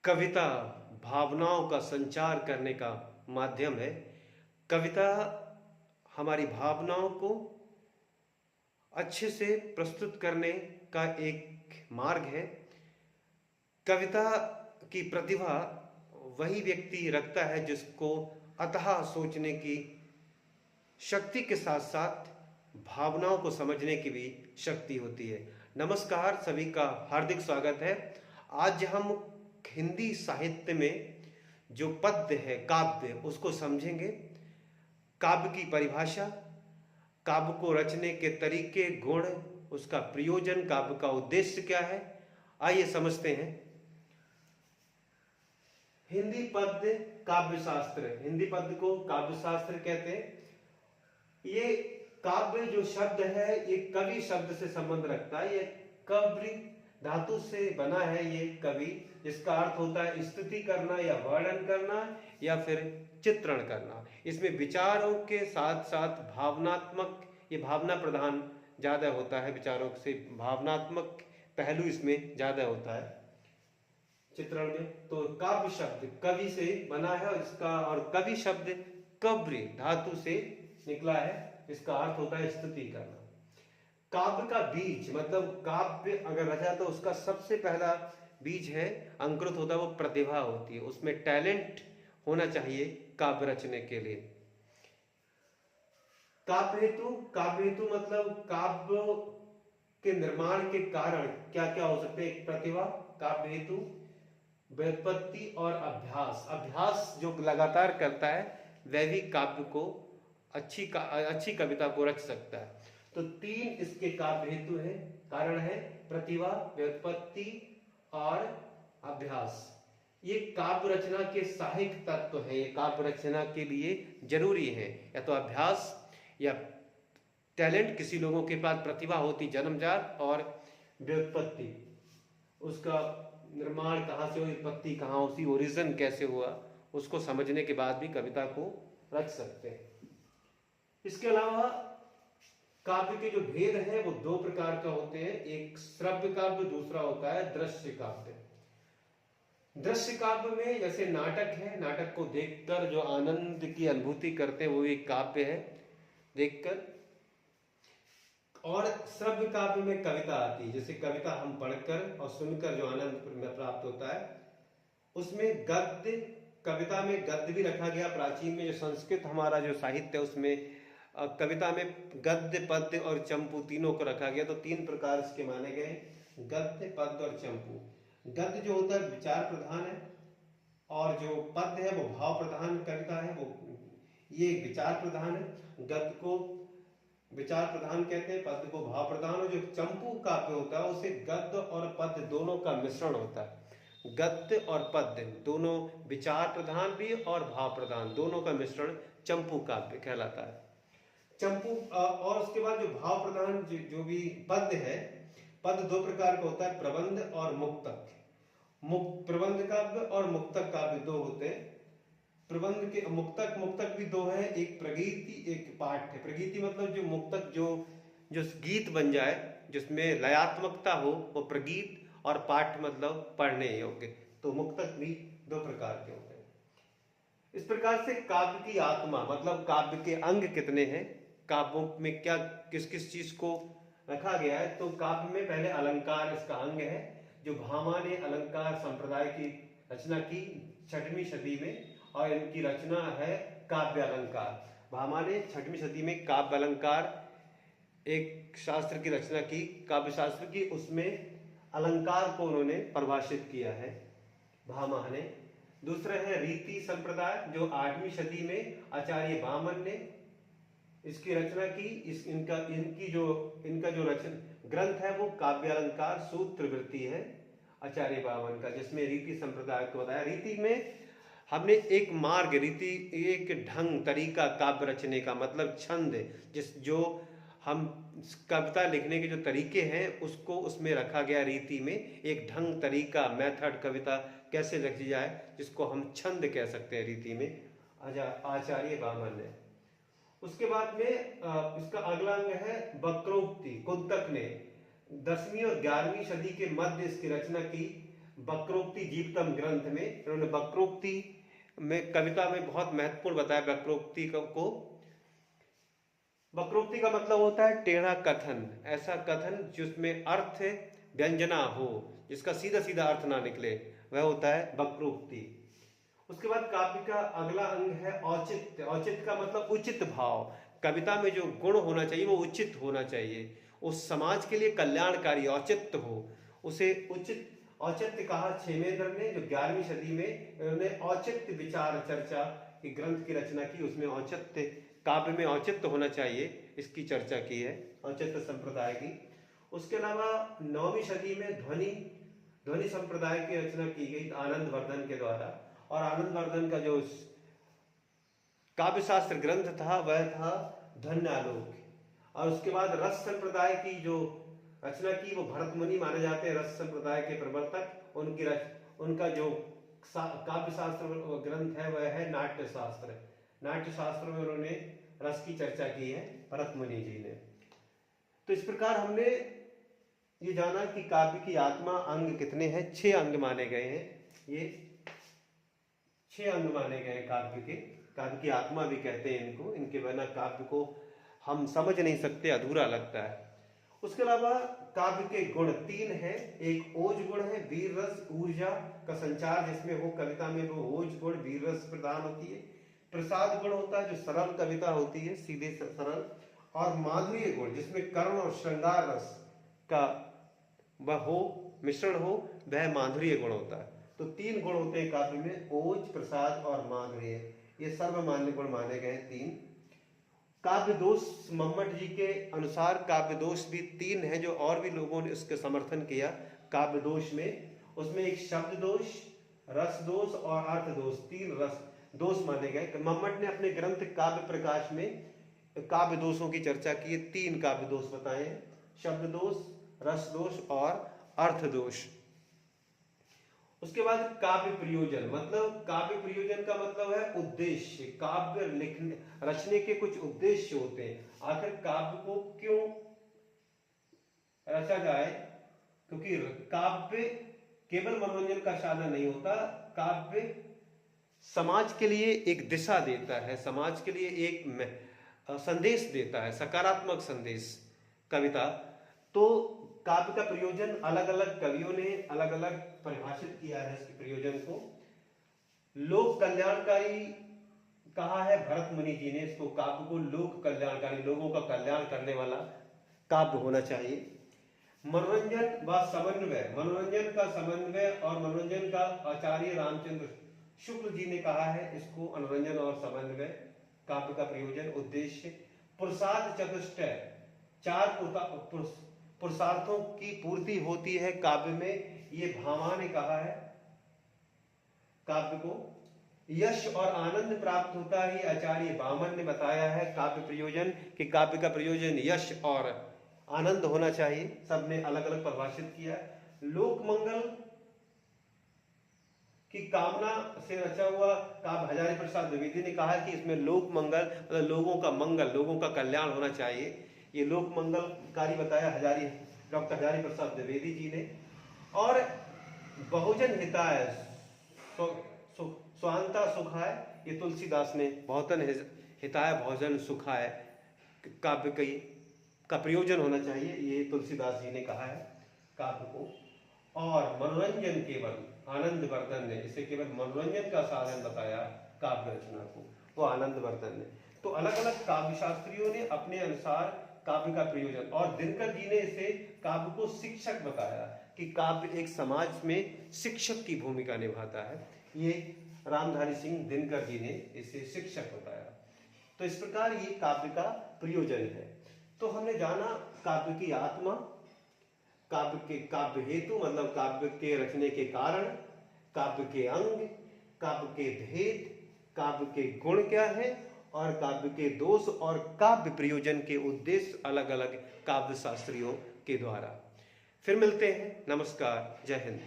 कविता भावनाओं का संचार करने का माध्यम है। कविता हमारी भावनाओं को अच्छे से प्रस्तुत करने का एक मार्ग है। कविता की प्रतिभा वही व्यक्ति रखता है जिसको अथाह सोचने की शक्ति के साथ साथ भावनाओं को समझने की भी शक्ति होती है। नमस्कार, सभी का हार्दिक स्वागत है। आज हम हिंदी साहित्य में जो पद्य है, काव्य, उसको समझेंगे। काव्य की परिभाषा, काव्य को रचने के तरीके, गुण, उसका प्रयोजन, काव्य का उद्देश्य क्या है, आइए समझते हैं। हिंदी पद्य काव्य शास्त्र, हिंदी पद्य को काव्य शास्त्र कहते हैं। ये काव्य जो शब्द है ये कवि शब्द से संबंध रखता है। ये कवि धातु से बना है। ये कवि, इसका अर्थ होता है स्तुति करना या वर्णन करना या फिर चित्रण करना। इसमें विचारों के साथ साथ भावनात्मक, ये भावना प्रधान ज्यादा होता है, विचारों से भावनात्मक पहलू इसमें ज्यादा होता है चित्रण में। तो काव्य शब्द कवि से बना है और इसका, और कवि शब्द कव्य धातु से निकला है। इसका अर्थ होता है स्तुति करना। काव्य का बीज, मतलब काव्य अगर रचा तो उसका सबसे पहला बीज है, अंकुरित होता है, वो प्रतिभा होती है। उसमें टैलेंट होना चाहिए काव्य रचने के लिए। काव्य हेतु मतलब काव्य के निर्माण के कारण क्या क्या हो सकते हैं। एक प्रतिभा, काव्य हेतु, व्युत्पत्ति और अभ्यास। अभ्यास जो लगातार करता है वह भी काव्य को अच्छी कविता को रच सकता है। तो तीन इसके काव्य हेतु है, कारण है, प्रतिभा, व्युत्पत्ति और अभ्यास। ये काव्य रचना के सहायक तत्व है। ये काव्य रचना के लिए जरूरी है। या तो अभ्यास या टैलेंट, किसी लोगों के पास प्रतिभा होती जन्मजात, और व्युत्पत्ति, उसका निर्माण कहाँ से हुई, उत्पत्ति कहाँ, उसकी ओरिजिन कैसे हुआ, उसको समझने के बाद भी कविता को रच सकते हैं। इसके अलावा काव्य के जो भेद हैं वो दो प्रकार का होते हैं। एक श्रव्य काव्य, दूसरा होता है दृश्य काव्य। दृश्य काव्य में जैसे नाटक है, नाटक को देखकर जो आनंद की अनुभूति करते हैं वो एक काव्य है देखकर। और श्रव्य काव्य में कविता आती है, जैसे कविता हम पढ़कर और सुनकर जो आनंद प्राप्त होता है, उसमें गद्य, कविता में गद्य भी रखा गया। प्राचीन में जो संस्कृत हमारा जो साहित्य है उसमें कविता में गद्य, पद्य और चंपू तीनों को रखा गया। तो तीन प्रकार इसके माने गए, गद्य, पद्य और चंपू। गद्य जो होता है विचार प्रधान है, और जो पद्य है वो भाव प्रधान कविता है, वो ये विचार प्रधान है। गद्य को विचार प्रधान कहते हैं, पद्य को भाव प्रधान। और जो चंपू काव्य होता है उसे गद्य और पद्य दोनों का मिश्रण होता है। गद्य और पद्य दोनों, विचार प्रधान भी और भाव प्रधान, दोनों का मिश्रण चंपू काव्य कहलाता है। चंपू और उसके बाद जो भाव प्रधान जो भी पद्य है, पद्य दो प्रकार का होता है, प्रबंध और मुक्तक। प्रबंध काव्य और मुक्तक काव्य दो होते हैं। प्रबंध के मुक्तक भी दो है, एक प्रगीति, एक पाठ है। प्रगीति मतलब जो मुक्तक जो गीत बन जाए, जिसमें लयात्मकता हो, वो प्रगीत, और पाठ मतलब पढ़ने योग्य। तो मुक्तक भी दो प्रकार के होते हैं। इस प्रकार से काव्य की आत्मा, मतलब काव्य के अंग कितने हैं, काव्यों में क्या किस किस चीज को रखा गया है। तो काव्य में पहले अलंकार इसका अंग है, जो भामा ने अलंकार संप्रदाय की रचना की 6वीं सदी में, और इनकी रचना है काव्य अलंकार। भामा ने 6वीं सदी में काव्य अलंकार एक शास्त्र की रचना की, काव्य शास्त्र की। उसमें अलंकार को उन्होंने परिभाषित किया है भामा ने। दूसरा है रीति संप्रदाय, जो 8वीं सदी में आचार्य वामन ने इसकी रचना की। इनका जो रचन ग्रंथ है वो काव्य अलंकार सूत्र वृत्ति है आचार्य वामन का, जिसमें रीति संप्रदाय को बताया। रीति में हमने एक मार्ग, रीति एक ढंग, तरीका काव्य रचने का, मतलब छंद, जो हम कविता लिखने के जो तरीके हैं उसको उसमें रखा गया। रीति में एक ढंग, तरीका, मेथड, कविता कैसे लिखी जाए, जिसको हम छंद कह सकते हैं, रीति में आचार्य वामन ने। उसके बाद में इसका अगला अंग है वक्रोक्ति। कुंतक ने 10वीं और 11वीं सदी के मध्य इसकी रचना की। वक्रोक्ति जीवतम ग्रंथ में इन्होंने वक्रोक्ति में कविता में बहुत महत्वपूर्ण बताया वक्रोक्ति को। वक्रोक्ति का मतलब होता है टेढ़ा कथन, ऐसा कथन जिसमें अर्थ व्यंजना हो, जिसका सीधा सीधा अर्थ ना निकले, वह होता है वक्रोक्ति। उसके बाद काव्य का अगला अंग है औचित्य। औचित्य का मतलब उचित भाव। कविता में जो गुण होना चाहिए वो उचित होना चाहिए, उस समाज के लिए कल्याणकारी औचित्य हो, उसे उचित औचित्य कहा क्षेमेंद्र ने, जो 11वीं सदी में उन्होंने औचित्य विचार चर्चा की ग्रंथ की रचना की, उसमें औचित्य, काव्य में औचित्य होना चाहिए, इसकी चर्चा की है, औचित्य संप्रदाय की। उसके अलावा 9वीं सदी में ध्वनि संप्रदाय की रचना की गई आनंद वर्धन के द्वारा, और आनंद वर्धन का जो काव्य शास्त्र ग्रंथ था वह था ध्वन्यालोक। और उसके बाद रस संप्रदाय की जो रचना की वो भरत मुनि माने जाते हैं, रस संप्रदाय के प्रवर्तक। उनका जो काव्य शास्त्र ग्रंथ है वह है नाट्य शास्त्र। नाट्य शास्त्र में उन्होंने रस की चर्चा की है भरत मुनि जी ने। तो इस प्रकार हमने ये जाना कि काव्य की आत्मा अंग कितने हैं, 6 अंग माने गए हैं। ये 6 अंग माने गए काव्य की आत्मा भी कहते हैं इनको। इनके बिना काव्य को हम समझ नहीं सकते, अधूरा लगता है। उसके अलावा काव्य के गुण 3 हैं। एक ओज गुण है, वीर रस ऊर्जा का संचार जिसमें हो कविता में, वो ओज गुण वीर रस प्रदान होती है। प्रसाद गुण होता है जो सरल कविता होती है, सीधे सरल। और माधुर्य गुण जिसमें करुण और श्रृंगार रस का वह हो, मिश्रण हो, वह माधुर्य गुण होता है। तो 3 गुण होते हैं काव्य में, ओज, प्रसाद और माधुर्य। ये सर्वमान्य गुण माने गए 3। काव्य दोष मम्मट जी के अनुसार काव्य दोष भी 3 है, जो और भी लोगों ने उसके समर्थन किया काव्य दोष में। उसमें एक शब्द दोष, रस दोष और अर्थ दोष, 3 रस दोष माने गए। मम्मट ने अपने ग्रंथ काव्य प्रकाश में काव्य दोषों की चर्चा की है, 3 काव्य दोष बताए हैं, शब्द दोष, रस दोष और अर्थ दोष। उसके बाद काव्य प्रयोजन, मतलब काव्य प्रयोजन का मतलब है उद्देश्य। काव्य लिखने रचने के कुछ उद्देश्य होते हैं। आखिर काव्य को क्यों रचा जाए, क्योंकि काव्य केवल मनोरंजन का साधन नहीं होता, काव्य समाज के लिए एक दिशा देता है, समाज के लिए एक संदेश देता है, सकारात्मक संदेश कविता। तो काव्य का प्रयोजन अलग अलग कवियों ने अलग अलग परिभाषित किया है इसके प्रयोजन को। लोक कल्याणकारी कहा है भरत मुनि जी ने इसको, काव्य को लोक कल्याणकारी, लोगों का कल्याण करने वाला काव्य होना चाहिए। मनोरंजन व समन्वय, मनोरंजन का समन्वय और मनोरंजन का आचार्य रामचंद्र शुक्ल जी ने कहा है इसको, मनोरंजन और समन्वय काव्य का प्रयोजन उद्देश्य। पुरुषार्थ चतुष्टय, 4 पुरुषार्थों की पूर्ति होती है काव्य में, ये भामा ने कहा है काव्य को। यश और आनंद प्राप्त होता है, आचार्य वामन ने बताया है काव्य प्रयोजन, कि काव्य का प्रयोजन यश और आनंद होना चाहिए, सबने अलग अलग परिभाषित किया। लोक मंगल की कामना से रचा हुआ काव्य हजारी प्रसाद द्विवेदी ने कहा कि इसमें लोक मंगल मतलब लोगों का मंगल, लोगों का कल्याण होना चाहिए, ये लोक मंगलकारी बताया डॉक्टर हजारी प्रसाद द्विवेदी जी ने। और बहुजन हिताय स्वांता सुखाय, ये तुलसीदास ने बहुजन हिताय बहुजन सुखाय काव्य का प्रयोजन होना चाहिए, ये तुलसीदास जी ने कहा है काव्य को। और मनोरंजन केवल आनंद वर्धन ने इसे केवल मनोरंजन का साधन बताया काव्य रचना को, वो आनंद वर्धन ने। तो अलग अलग काव्य शास्त्रियों ने अपने अनुसार काव्य का प्रयोजन, और दिनकर जी ने इसे काव्य को शिक्षक बताया कि काव्य एक समाज में शिक्षक की भूमिका निभाता है, ये रामधारी सिंह दिनकर जी ने इसे शिक्षक बताया। तो इस प्रकार ये काव्य का प्रयोजन है। तो हमने जाना काव्य की आत्मा, काव्य हेतु मतलब काव्य के रचने के कारण, काव्य के अंग, काव्य के भेद, काव्य के गुण क्या है, और काव्य के दोष और काव्य प्रयोजन के उद्देश्य अलग अलग काव्य शास्त्रियों के द्वारा। फिर मिलते हैं, नमस्कार, जय हिंद।